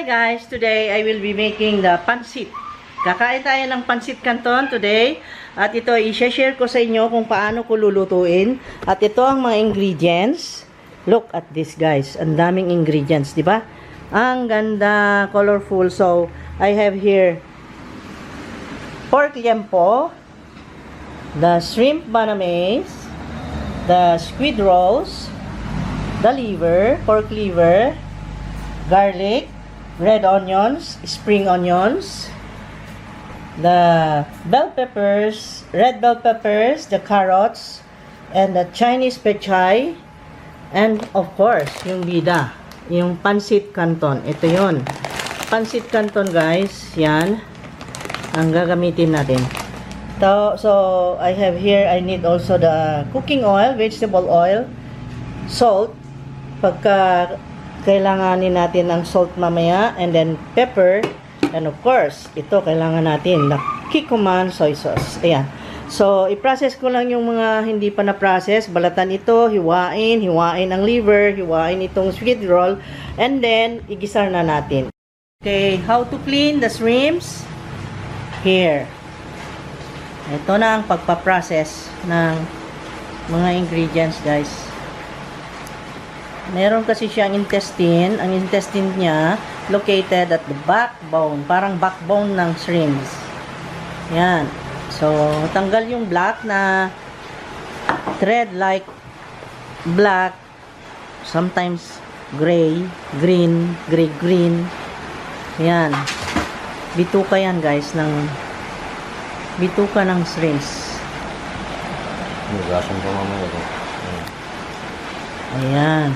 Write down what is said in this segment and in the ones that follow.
guys, today I will be making the pancit. Kakain tayo ng pancit Canton today. At ito, i-share ko sa inyo kung paano ko lulutuin. At ito ang mga ingredients. Look at this guys. Ang daming ingredients, di ba? Ang ganda, colorful. So, I have here pork liempo, the shrimp banamaise, the squid rolls, the liver, pork liver, garlic, red onions, spring onions, the bell peppers, red bell peppers, the carrots, and the Chinese pechay, and of course, yung bida, yung pancit canton. Ito yun. Pancit canton guys, yan, ang gagamitin natin. So, I have here, I need also the cooking oil, vegetable oil, salt, pagka kailanganin natin ng salt mamaya, and then pepper, and of course, ito kailangan natin na kikkoman soy sauce. Ayan. So, i-process ko lang yung mga hindi pa na-process. Balatan ito, hiwain ang liver, hiwain itong squid roll, and then, igisar na natin. Okay, how to clean the shrimps? Here. Ito na ang pagpa-process ng mga ingredients, guys. Meron kasi siyang intestine. Ang intestine niya located at the backbone. Parang backbone ng shrimps. Yan. So, tanggal yung black na thread like black. Sometimes gray, green, gray-green. Yan. Bituka yan guys bituka ng shrimps. Nugasan ko mamaya ito. Ayan.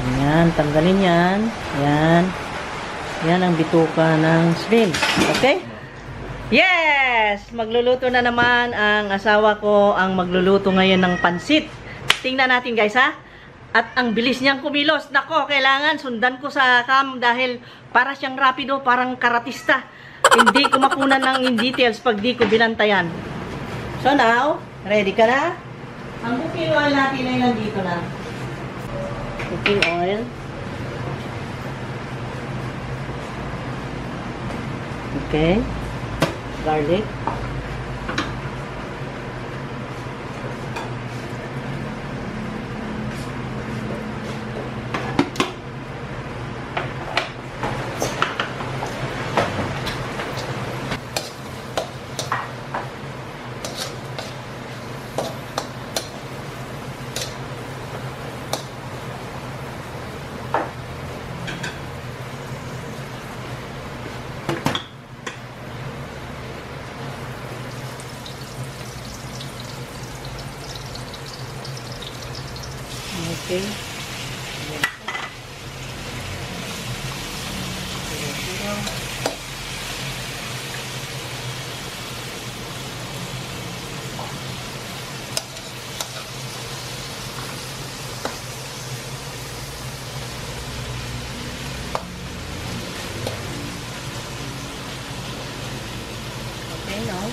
Ayan, tanggalin yan. Ayan. Yan ang bituka ng shrimps. Okay? Yes! Magluluto na naman ang asawa ko ang magluluto ngayon ng pansit. Tingnan natin guys ha. At ang bilis niyang kumilos. Nako, kailangan sundan ko sa cam dahil para siyang rapido, parang karatista. Hindi ko makunan ng details pag di ko binantayan. So now, ready ka na? Ang cooking oil natin ay nandito na. Cooking oil. Okay. Garlic. Okay. Okay, now.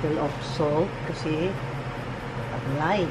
little of salt kasi light.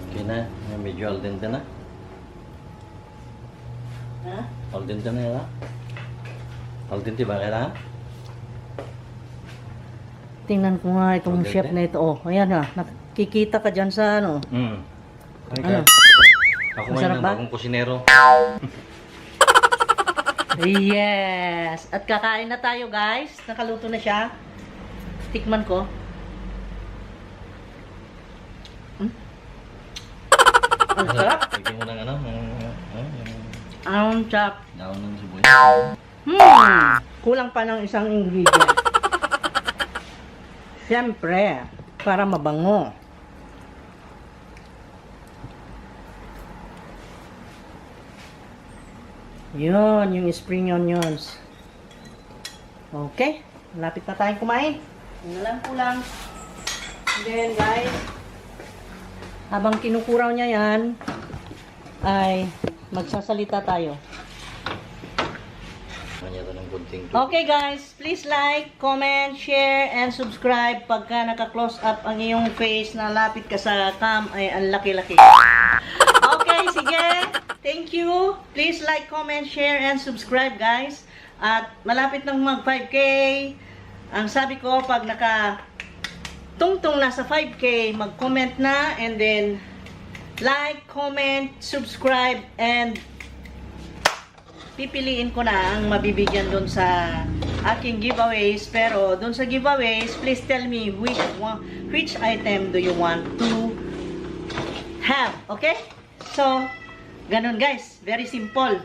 Okay na. Medyo al dente na. Ha? Al dente na yan. Al dente ba kailangan? Tingnan ko nga itong Okay. chef na ito. Oh, ayan ha. Nakikita ka dyan sa ano. Ano? Ako Masarap ngayon ba? ang bagong kusinero. Yes! At kakain na tayo, guys. Nakaluto na siya. Tikman ko. Ang sarap. Lagyan mo ng ano? Ang sarap. Daon ng sibuyas. Kulang pa ng isang ingredient. Siyempre, para mabango. Yun, yung spring onions. Okay, malapit na tayong kumain. Yun na lang kulang. And then, guys, habang kinukuraw niya yan, ay magsasalita tayo. Kanya ito ng kunting Okay guys, please like, comment, share, and subscribe. Pagka naka-close up ang iyong face na lapit ka sa cam, ay ang laki-laki. Okay, sige. Thank you. Please like, comment, share, and subscribe guys. At malapit ng mag 5K. Ang sabi ko, pag tungtong nasa 5K, mag-comment na, and then like, comment, subscribe, and pipiliin ko na ang mabibigyan doon sa aking giveaways. Pero doon sa giveaways, please tell me which item do you want to have. Okay? So, ganun guys. Very simple.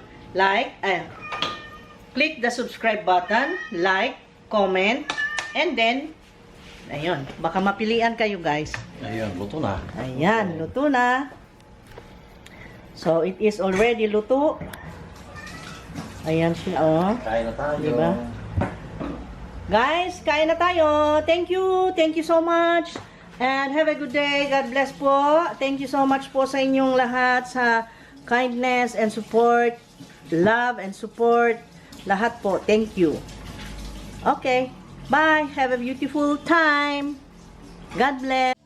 Click the subscribe button, like, comment, and then, ayun, baka mapilian kayo guys. Ayun, luto na. Ayan, luto na. So, it is already luto. Ayan siya, oh. Kain na tayo. Diba? Guys, kain na tayo. Thank you. Thank you so much. And have a good day. God bless po. Thank you so much po sa inyong lahat sa kindness and support. Love and support. Lahat po. Thank you. Okay. Bye. Have a beautiful time. God bless.